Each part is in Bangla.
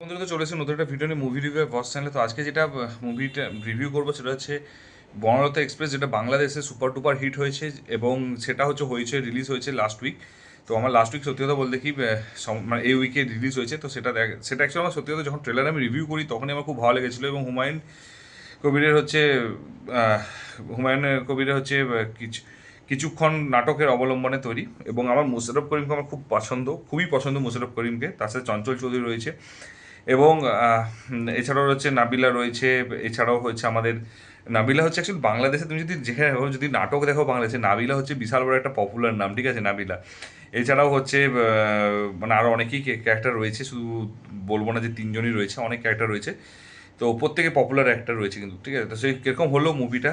বন্ধুরা, তো চলেছে নতুন একটা ভিডিও নিয়ে মুভি রিভিউ ফার্স্ট চ্যানেলে। তো আজকে যেটা মুভিটা রিভিউ করবো সেটা হচ্ছে বনলতা এক্সপ্রেস, যেটা বাংলাদেশে সুপার টুপার হিট হয়েছে এবং সেটা হচ্ছে রিলিজ হয়েছে লাস্ট উইক। তো আমার লাস্ট উইক সত্যি কথা বলতে কি মানে এই উইকে রিলিজ হয়েছে। তো সেটা অ্যাকচুয়ালি আমার সত্যি কথা যখন ট্রেলার আমি রিভিউ করি তখনই আমার খুব ভালো লেগেছিলো। এবং কবিরের হচ্ছে আহ, হুমায়ুন কবিরের হচ্ছে কিছুক্ষণ নাটকের অবলম্বনে তৈরি। এবং আমার মোশাররফ করিমকে আমার খুব পছন্দ, খুবই পছন্দ মোশাররফ করিমকে। তার সাথে চঞ্চল চৌধুরী রয়েছে এবং এছাড়াও রয়েছে নাবিলা রয়েছে। এছাড়াও হচ্ছে আমাদের নাবিলা হচ্ছে অ্যাকচুয়ালি বাংলাদেশে তুমি যদি যেখানে যদি নাটক দেখো বাংলাদেশে, নাবিলা হচ্ছে বিশাল বড় একটা পপুলার নাম, ঠিক আছে, নাবিলা। এছাড়াও হচ্ছে মানে আরও অনেকেই ক্যারেক্টার রয়েছে, শুধু বলবো না যে তিনজনই রয়েছে, অনেক ক্যারেক্টার রয়েছে। তো প্রত্যেকে পপুলার অ্যাক্টর রয়েছে কিন্তু, ঠিক আছে। তো সেই কীরকম হলো মুভিটা,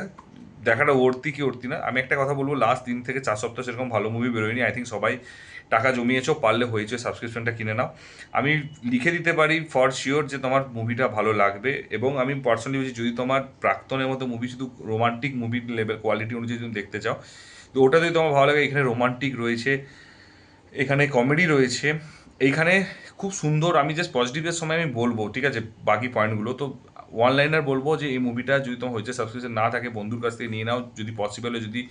দেখাটা ওর্তি কি ওর্তি না, আমি একটা কথা বলবো, লাস্ট 3 থেকে 4 সপ্তাহ সেরকম ভালো মুভি বেরোয়নি। আই থিঙ্ক সবাই টাকা জমিয়েছো, পারলে হয়েছে সাবস্ক্রিপশনটা কিনে নাও। আমি লিখে দিতে পারি ফর শিওর যে তোমার মুভিটা ভালো লাগবে। এবং আমি পার্সোনালি বলছি, যদি তোমার প্রাক্তনের মতো মুভি, শুধু রোমান্টিক মুভির লেভেল কোয়ালিটি অনুযায়ী তুমি দেখতে চাও, তো ওটা যদি তোমার ভালো লাগে, এখানে রোমান্টিক রয়েছে, এখানে কমেডি রয়েছে, এইখানে খুব সুন্দর। আমি জাস্ট পজিটিভের সময় আমি বলবো, ঠিক আছে, বাকি পয়েন্টগুলো তো ওয়ান লাইনার বলবো যে এই মুভিটা যদি তোমার হয়েছে সাবস্ক্রিপশন না থাকে, বন্ধুর কাছ থেকে নিয়ে নাও যদি পসিবল হয়। যদি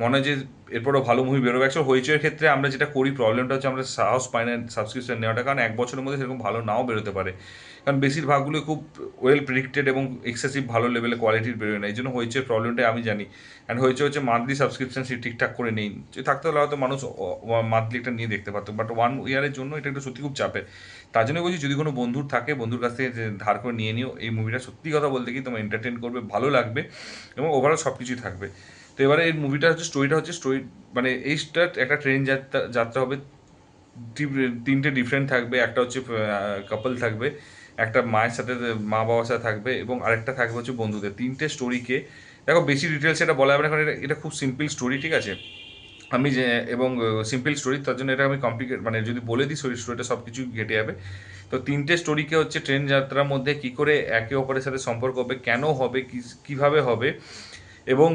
মনে হয় যে এরপরও ভালো মুভি বেরোবে, অ্যাকচুয়ালি হইচইয়ের ক্ষেত্রে আমরা যেটা করি, প্রবলেমটা হচ্ছে আমরা সাহস পাই না সাবস্ক্রিপশন নেওয়াটা, কারণ এক বছরের মধ্যে সেরকম ভালো নাও বেরোতে পারে। কারণ বেশিরভাগগুলো খুব ওয়েল প্রেডিক্টেড এবং এক্সেসিভ ভালো লেভেলে কোয়ালিটির বেরোয় না। এই জন্য হইচইয়ের প্রবলেমটাই আমি জানি। অ্যান্ড হচ্ছে মান্থলি সাবস্ক্রিপশন সে ঠিকঠাক করে নেই, যে থাকতে হলে হয়তো মানুষ মান্থলি একটা নিয়ে দেখতে পারতো, বাট 1 ইয়ারের জন্য এটা একটু সত্যি খুব চাপের। তার জন্য বলছি, যদি কোনো বন্ধুর থাকে, বন্ধুর কাছ থেকে যে ধার করে নিয়ে নিও। এই মুভিটা সত্যি কথা বলতে কি তোমার এন্টারটেন করবে, ভালো লাগবে এবং ওভারঅল সব কিছুই থাকবে। তো এবারে এই মুভিটা হচ্ছে স্টোরি মানে এইটা একটা ট্রেন যাত্রা যাত্রা হবে। 3টে ডিফারেন্ট থাকবে, একটা হচ্ছে কাপল থাকবে, একটা মায়ের সাথে, মা বাবার সাথে থাকবে, এবং আরেকটা থাকবে হচ্ছে বন্ধুদের। 3টে স্টোরিকে দেখো, বেশি ডিটেলস এটা বলা যাবে না, কারণ এটা খুব সিম্পল স্টোরি, ঠিক আছে। আমি যে এবং সিম্পল স্টোরি, তার জন্য এটা আমি কমপ্লিকেট মানে যদি বলে দিই স্টোরিটা সব কিছু ঘেটে যাবে। তো 3টে স্টোরিকে হচ্ছে ট্রেন যাত্রার মধ্যে কী করে একে অপরের সাথে সম্পর্ক হবে, কেন হবে, কীভাবে হবে, এবং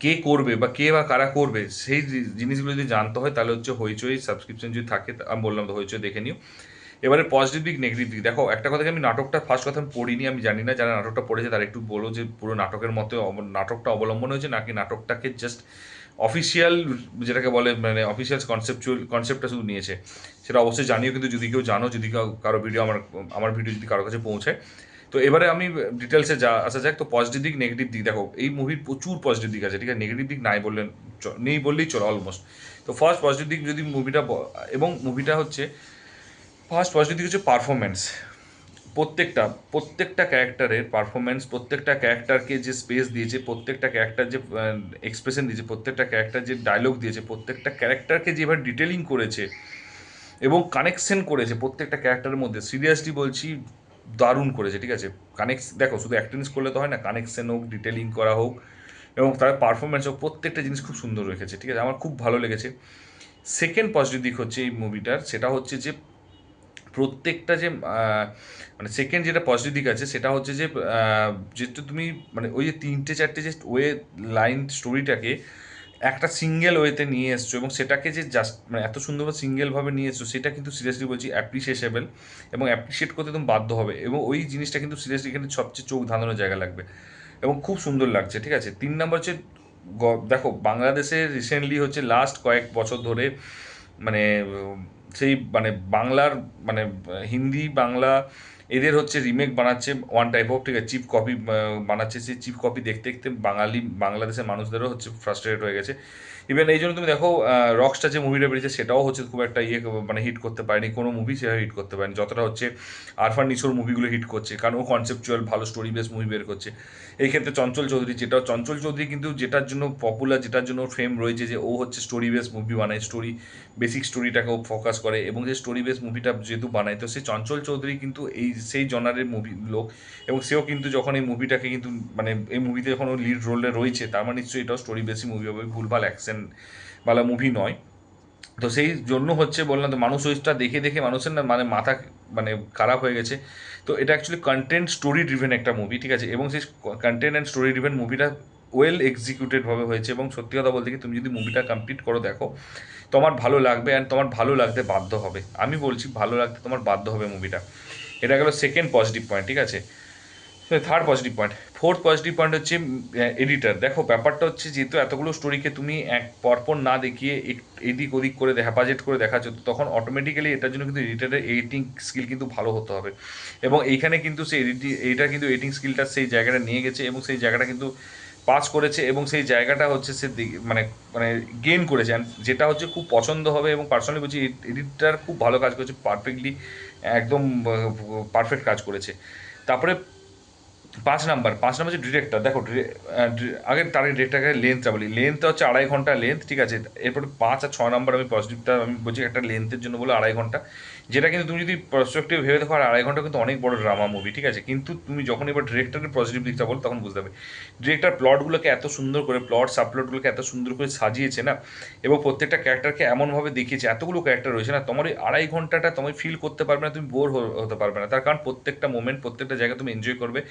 কে করবে বা কে বা কারা করবে, সেই জিনিসগুলো যদি জানতে হয়, তাহলে হচ্ছে হইচই সাবস্ক্রিপশন যদি থাকে, আমি বললাম তো হইচই দেখে নিও। এবারে পজিটিভ দিক নেগেটিভ দিক দেখো, একটা কথা কি, আমি নাটকটা ফার্স্ট কথা আমি পড়িনি, আমি জানি না। যারা নাটকটা পড়েছে তারা একটু বলো যে পুরো নাটকের মতো নাটকটা অবলম্বন হয়েছে, নাকি নাটকটাকে জাস্ট অফিসিয়াল, যেটাকে বলে মানে অফিসিয়াল কনসেপ্টটা শুধু নিয়েছে। সেটা অবশ্যই জানিও, কিন্তু যদি কেউ জানো, যদি কারো ভিডিও আমার ভিডিও যদি কারো কাছে পৌঁছায়। তো এবারে আমি ডিটেলসে আসা যাক। তো পজিটিভ দিক নেগেটিভ দিক দেখো, এই মুভির প্রচুর পজিটিভ দিক আছে, ঠিক আছে, নেগেটিভ দিক নাই বললেন, নেই বললেই চলো অলমোস্ট। তো ফার্স্ট পজিটিভ দিক যদি এবং মুভিটা হচ্ছে, ফার্স্ট পজিটিভ দিক হচ্ছে পারফরমেন্স। প্রত্যেকটা ক্যারেক্টারের পারফরমেন্স, প্রত্যেকটা ক্যারেক্টারকে যে স্পেস দিয়েছে, প্রত্যেকটা ক্যারেক্টার যে এক্সপ্রেশন দিয়েছে, প্রত্যেকটা ক্যারেক্টার যে ডায়লগ দিয়েছে, প্রত্যেকটা ক্যারেক্টারকে যেভাবে ডিটেলিং করেছে এবং কানেকশন করেছে প্রত্যেকটা ক্যারেক্টারের মধ্যে, সিরিয়াসলি বলছি দারুণ করেছে, ঠিক আছে। দেখো, শুধু অ্যাক্টিংস করলে তো হয় না, কানেকশন হোক, ডিটেলিং করা হোক, এবং তার পারফরমেন্স হোক, প্রত্যেকটা জিনিস খুব সুন্দর রেখেছে, ঠিক আছে, আমার খুব ভালো লেগেছে। সেকেন্ড পজিটিভ দিক হচ্ছে এই মুভিটার, সেটা হচ্ছে যে প্রত্যেকটা যে মানে সেকেন্ড যেটা পজিটিভ দিক আছে, সেটা হচ্ছে যে যেহেতু তুমি মানে ওই যে 3টে 4টে যে ওয়ে লাইন স্টোরিটাকে একটা সিঙ্গেল ওয়েতে নিয়ে এসছো, এবং সেটাকে যে জাস্ট মানে এত সুন্দরভাবে সিঙ্গেলভাবে নিয়ে এসছো, সেটা কিন্তু সিরিয়াসলি বলছি অ্যাপ্রিসিয়েবল, এবং অ্যাপ্রিসিয়েট করতে তুমি বাধ্য হবে। এবং ওই জিনিসটা কিন্তু সিরিয়াসলি এখানে সবচেয়ে চোখ ধাঁধানোর জায়গা লাগবে, এবং খুব সুন্দর লাগছে, ঠিক আছে। 3 নম্বর হচ্ছে দেখো, বাংলাদেশে রিসেন্টলি হচ্ছে লাস্ট কয়েক বছর ধরে মানে সেই মানে বাংলার মানে হিন্দি বাংলা এদের হচ্ছে রিমেক বানাচ্ছে ওয়ান টাইপ অফ, ঠিক আছে, চিপ কপি বানাচ্ছে। সেই চিপ কপি দেখতে দেখতে বাংলাদেশের মানুষদেরও হচ্ছে ফ্রাস্ট্রেটেড হয়ে গেছে। ইভেন এই জন্য তুমি দেখো, রকস্টার যে মুভিটা বেরিয়েছে সেটাও হচ্ছে খুব একটা মানে হিট করতে পারেনি, কোনো মুভি সেভাবে হিট করতে পারেনি যতটা হচ্ছে আরফান নিশোর মুভিগুলো হিট করছে, কারণ ও কনসেপচুয়াল ভালো স্টোরি বেস মুভি বের করছে। এই ক্ষেত্রে চঞ্চল চৌধুরী কিন্তু যেটার জন্য পপুলার, যেটার জন্য ফেম রয়েছে, যে ও হচ্ছে স্টোরি বেস মুভি বানায়, বেসিক স্টোরিটাকেও ফোকাস করে, এবং যে স্টোরি বেস মুভিটা যেহেতু বানায়, তো সেই চঞ্চল চৌধুরী কিন্তু সেই জনারের মুভি লোক। এবং সেও কিন্তু যখন এই মুভিটাকে কিন্তু মানে এই মুভিতে যখন ও লিড রোলে রয়েছে, তার মানে নিশ্চয়ই এটাও স্টোরি বেসি মুভি হবে, ভুলভাল অ্যাকশন বালা মুভি নয়। তো সেই জন্য হচ্ছে বললাম তো, মানুষ ওইটা দেখে দেখে মানুষের না মানে মাথা মানে খারাপ হয়ে গেছে। তো এটা অ্যাকচুয়ালি কন্টেন্ট স্টোরি ড্রিভেন একটা মুভি, ঠিক আছে, এবং সেই কন্টেন্ট অ্যান্ড স্টোরি ড্রিভেন মুভিটা ওয়েল এক্সিকিউটেডভাবে হয়েছে। এবং সত্যি কথা বলতে কি, তুমি যদি মুভিটা কমপ্লিট করো দেখো, তোমার ভালো লাগবে, অ্যান্ড তোমার ভালো লাগতে বাধ্য হবে। আমি বলছি ভালো লাগতে তোমার বাধ্য হবে মুভিটা। এটা গেল সেকেন্ড পজিটিভ পয়েন্ট, ঠিক আছে। Third positive point. Fourth positive point হচ্ছে এডিটার। দেখো ব্যাপারটা হচ্ছে, যেহেতু এতগুলো স্টোরিকে তুমি এক পরপর না দেখিয়ে এদিক ওদিক করে হ্যাপাজেট করে দেখাচ্ছ, তো তখন অটোমেটিক্যালি এটার জন্য কিন্তু এডিটারের এডিটিং স্কিল কিন্তু ভালো হতে হবে। এবং এইখানে কিন্তু সেই এইটা কিন্তু এডিটিং স্কিলটা সেই জায়গাটা নিয়ে গেছে, এবং সেই জায়গাটা কিন্তু পাস করেছে, এবং সেই জায়গাটা হচ্ছে সে মানে মানে গেইন করেছে, and যেটা হচ্ছে খুব পছন্দ হবে। এবং পার্সোনালি বলছি, এডিটার খুব ভালো কাজ করেছে, পারফেক্টলি, একদম পারফেক্ট কাজ করেছে। তারপরে 5 নাম্বার হচ্ছে ডিরেক্টর। দেখো আগে তার ডিরেক্টরকে লেন্থটা বলি, লেন্থটা হচ্ছে 2.5 ঘন্টা লেন্থ, ঠিক আছে। এরপরে 5 আর 6 নাম্বার আমি পজিটিভটা আমি বলছি, একটা লেন্থের জন্য বলে 2.5 ঘন্টা, যেটা কিন্তু তুমি যদি পার্সপেক্টিভ ভেবে দেখো, আর 2.5 ঘন্টা কিন্তু অনেক বড় ড্রামা মুভি, ঠিক আছে। কিন্তু তুমি যখন এবার ডিরেক্টরের পজিটিভ দিকটা বলো, তখন বুঝতে হবে ডিরেক্টর প্লটগুলোকে এত সুন্দর করে, সাবপ্লটগুলোকে এত সুন্দর করে সাজিয়েছে না, এবং প্রত্যেকটা ক্যারেক্টারকে এমনভাবে দেখিয়েছে, এতগুলো ক্যারেক্টার রয়েছে না, তোমার ওই 2.5 ঘন্টাটা তুমি ফিল করতে পারবে না, তুমি বোর হতে পারবে না। তার কারণ প্রত্যেকটা মোমেন্ট, প্রত্যেকটা জায়গা তুমি এনজয় করবে,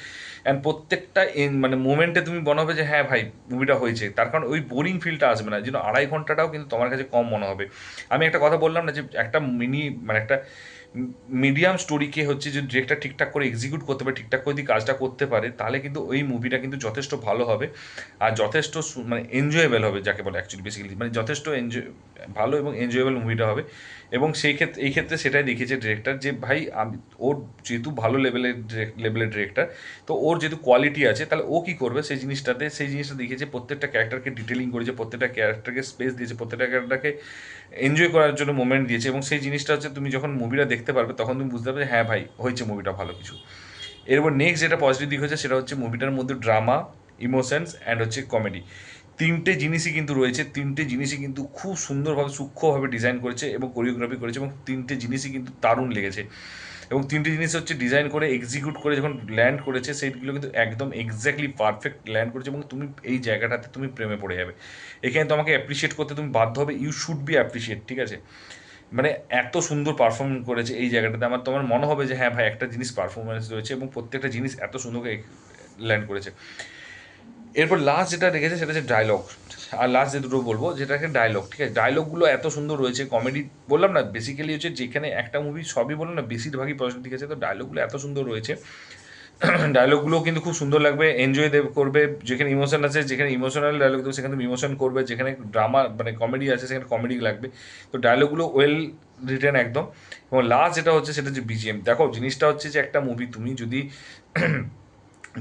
অ্যান্ড প্রত্যেকটা মানে মোমেন্টে তুমি মনে হবে যে হ্যাঁ ভাই মুভিটা হয়েছে। তার কারণ ওই বোরিং ফিলটা আসবে না, যেন 2.5 ঘন্টাটাও কিন্তু তোমার কাছে কম মনে হবে। আমি একটা কথা বললাম না, যে একটা মানে একটা মিডিয়াম স্টোরিকে হচ্ছে যে ডিরেক্টর ঠিকঠাক করে এক্সিকিউট করতে পারে, ঠিকঠাক করে যদি কাজটা করতে পারে, তাহলে কিন্তু ওই মুভিটা কিন্তু যথেষ্ট ভালো হবে, আর যথেষ্ট মানে এনজয়েবল হবে, যাকে বলে অ্যাকচুয়ালি বেসিক্যালি, মানে যথেষ্ট ভালো এবং এনজয়েবল মুভিটা হবে। এবং এই ক্ষেত্রে সেটাই দেখিয়েছে ডিরেক্টর, যে ভাই আমি ওর যেহেতু ভালো লেভেলের ডিরেক্টর, তো ওর যেহেতু কোয়ালিটি আছে, তাহলে ও কী করবে সেই জিনিসটা দেখিয়েছে। প্রত্যেকটা ক্যারেক্টারকে ডিটেলিং করেছে, প্রত্যেকটা ক্যারেক্টারকে স্পেস দিয়েছে, প্রত্যেকটা ক্যারেক্টারকে এনজয় করার জন্য মোমেন্ট দিয়েছে। এবং সেই জিনিসটা হচ্ছে তুমি যখন মুভিটা দেখতে পারবে, তখন তুমি বুঝতে পারবে হ্যাঁ ভাই হয়েছে মুভিটা ভালো কিছু। এরপর নেক্সট যেটা পজিটিভ দিক হচ্ছে, সেটা হচ্ছে মুভিটার মধ্যে ড্রামা, ইমোশনস অ্যান্ড হচ্ছে কমেডি, তিনটে জিনিসই কিন্তু রয়েছে। তিনটে জিনিসই কিন্তু খুব সুন্দরভাবে, সূক্ষ্মভাবে ডিজাইন করেছে এবং কোরিওগ্রাফি করেছে, এবং তিনটে জিনিসই কিন্তু দারুণ লেগেছে। এবং তিনটে জিনিস হচ্ছে ডিজাইন করে এক্সিকিউট করে যখন ল্যান্ড করেছে, সেইগুলো কিন্তু একদম এক্স্যাক্টলি পারফেক্ট ল্যান্ড করেছে, এবং তুমি এই জায়গাটাতে তুমি প্রেমে পড়ে যাবে। এখানে তোমাকে অ্যাপ্রিসিয়েট করতে তুমি বাধ্য হবে, ইউ শুড বি অ্যাপ্রিসিয়েট, ঠিক আছে। মানে এত সুন্দর পারফর্ম করেছে এই জায়গাটাতে, তোমার মনে হবে যে হ্যাঁ ভাই একটা জিনিস পারফরমেন্স রয়েছে, এবং প্রত্যেকটা জিনিস এত সুন্দর করে ল্যান্ড করেছে। এরপর লাস্ট যেটা রেখেছে সেটা হচ্ছে ডায়লগ। আর লাস্ট যে দুটো বলবো, যেটাকে ডায়লগ, ঠিক আছে। ডায়লগগুলো এত সুন্দর রয়েছে, কমেডি বললাম না, বেসিক্যালি হচ্ছে যেখানে একটা মুভি সবই বললাম না, বেশিরভাগই পজিটিভ দিক আছে, তো ডায়লগগুলো এত সুন্দর রয়েছে। ডায়লগগুলো কিন্তু খুব সুন্দর লাগবে, এনজয় করবে। যেখানে ইমোশন আছে, যেখানে ইমোশনাল ডায়লগ দেবে, সেখানে তুমি ইমোশন করবে, যেখানে ড্রামা মানে কমেডি আছে, সেখানে কমেডি লাগবে। তো ডায়লগগুলো ওয়েল রিটেন একদম। এবং লাস্ট যেটা হচ্ছে, সেটা হচ্ছে বিজিএম। দেখো জিনিসটা হচ্ছে যে একটা মুভি তুমি যদি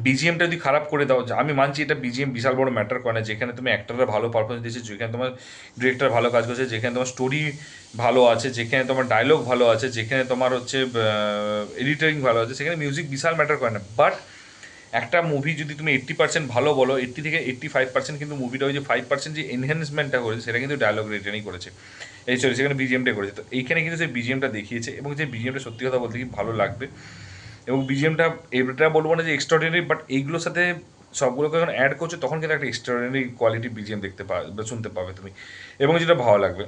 বিজিএমটা যদি খারাপ করে দাও, আমি মানছি এটা বিজিএম বিশাল বড় ম্যাটার করে না, যেখানে তুমি অ্যাক্টররা ভালো পারফরমেন্স দিয়েছে, যেখানে তোমার ডিরেক্টর ভালো কাজ করেছে, যেখানে তোমার স্টোরি ভালো আছে, যেখানে তোমার ডায়লগ ভালো আছে, যেখানে তোমার হচ্ছে এডিটিং ভালো আছে, সেখানে মিউজিক বিশাল ম্যাটার করে না। বাট একটা মুভি যদি তুমি 80% ভালো বলো, 80 থেকে 85% কিন্তু মুভিটা ওই যে 5% যে এনহ্যান্সমেন্টটা করেছে, সেটা কিন্তু ডায়লগ রিটেনই করেছে, এই সরি সেখানে বিজিএমটা করেছে। তো এইখানে কিন্তু সেই বিজিএমটা দেখিয়েছে, এবং যে বিজিএমটা সত্যি কথা বলতে কি ভালো লাগবে। এবং বিজিএমটা এটা বলবো না যে এক্সট্রাঅর্ডিনারি, বাট এইগুলোর সাথে সবগুলোকে যখন অ্যাড করছো, তখন কিন্তু একটা এক্সট্রাঅর্ডিনারি কোয়ালিটি বিজিএম দেখতে পাবে বা শুনতে পাবে তুমি, এবং যেটা ভালো লাগবে।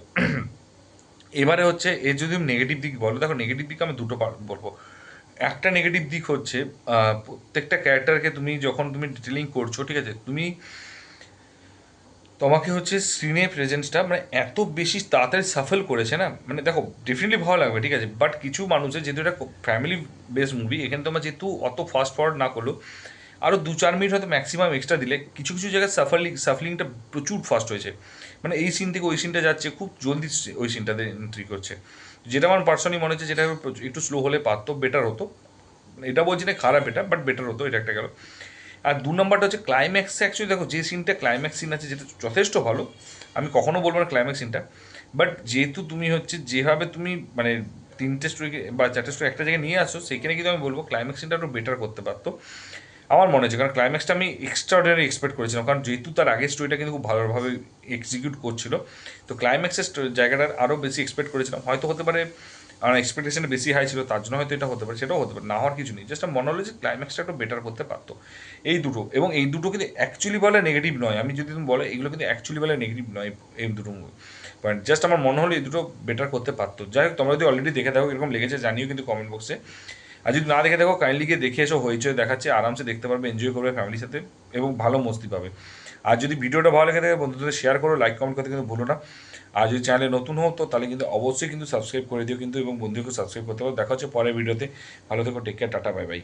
এবারে হচ্ছে এর যদি নেগেটিভ দিক বলো, দেখো নেগেটিভ দিক আমি দুটো বলবো। একটা নেগেটিভ দিক হচ্ছে, প্রত্যেকটা ক্যারেক্টারকে তুমি যখন তুমি ডিটেলিং করছো, ঠিক আছে, তোমাকে হচ্ছে স্ক্রিনে প্রেজেন্সটা মানে এত বেশি তাড়াতাড়ি সাফল করেছে না, মানে দেখো ডেফিনেটলি ভালো লাগবে, ঠিক আছে। বাট কিছু মানুষের, যেহেতু এটা ফ্যামিলি বেস মুভি, এখানে তোমার যেহেতু অত ফাস্ট ফরওয়ার্ড না করলো, আরও 2-4 মিনিট হয়তো ম্যাক্সিমাম এক্সট্রা দিলে, কিছু কিছু জায়গায় সাফলিংটা প্রচুর ফাস্ট হয়েছে। মানে এই সিন থেকে ওই সিনটা যাচ্ছে খুব জলদি, ওই সিনটাতে এন্ট্রি করছে, যেটা আমার পার্সোনালি মনে হচ্ছে যেটা একটু স্লো হলে পারতো, বেটার হতো। এটা বলছি না খারাপ এটা, বাট বেটার হতো, এটা একটা গেল। আর 2 নম্বরটা হচ্ছে ক্লাইম্যাক্সে। অ্যাকচুয়ালি দেখো যে সিনটা ক্লাইম্যাক্স সিন আছে, যেটা যথেষ্ট ভালো, আমি কখনো বলবো না ক্লাইম্যাক্স সিনটা, বাট যেহেতু তুমি হচ্ছে যেভাবে তুমি মানে 3টে স্টোরিকে বা 4টে স্টোরি একটা জায়গায় নিয়ে আসো, সেখানে কিন্তু আমি বলবো ক্লাইম্যাক্স সিনটা একটু বেটার করতে পারতো, আমার মনে হচ্ছে। কারণ ক্লাইম্যাক্সটা আমি এক্সট্রাঅর্ডিনারি এক্সপেক্ট করেছিলাম, কারণ যেহেতু তার আগের স্টোরিটা কিন্তু খুব ভালোভাবে এক্সিকিউট করছিল, তো ক্লাইম্যাক্সের জায়গাটার আরও বেশি এক্সপেক্ট করেছিলাম। হয়তো হতে পারে আমার এক্সপেকটেশন বেশি হাই ছিল, তার জন্য হয়তো এটা হতে পারে, সেটাও হতে পারে, না হওয়ার কিছু নেই। জাস্ট মনে হলো যে ক্লাইম্যাক্সটা একটু বেটার করতে পারতো। এই দুটো, এবং এই দুটো কিন্তু অ্যাকচুয়ালি বলে নেগেটিভ নয়, আমি যদি তুমি বলো এগুলো কিন্তু অ্যাকচুয়ালি বলে নেগেটিভ নয়, এই দুটো মুভি পয়েন্ট। জাস্ট আমার মনে হলো এই দুটো বেটার করতে পারতো। যাই হোক, তোমরা যদি অলরেডি দেখে থাকো এরকম লেগেছে জানিও কিন্তু কমেন্ট বক্সে। আর যদি না দেখে দেখো কাইন্ডলি গিয়ে দেখে এসো, হইচই দেখাচ্ছে, আরামসে দেখতে পারবে, এনজয় করবে ফ্যামিলির সাথে এবং ভালো মস্তি পাবে। আর যদি ভিডিওটা ভালো লেগে থাকে বন্ধুদের শেয়ার করো, লাইক কমেন্ট করতে কিন্তু ভুলো না। আর যদি চ্যানেলে নতুন হও তো তাহলে কিন্তু অবশ্যই কিন্তু সাবস্ক্রাইব করে দিও কিন্তু, এবং বন্ধুকে সাবস্ক্রাইব করতে পারো। দেখা হচ্ছে পরের ভিডিওতে। ভালো থেকো, take care, tata, bye by.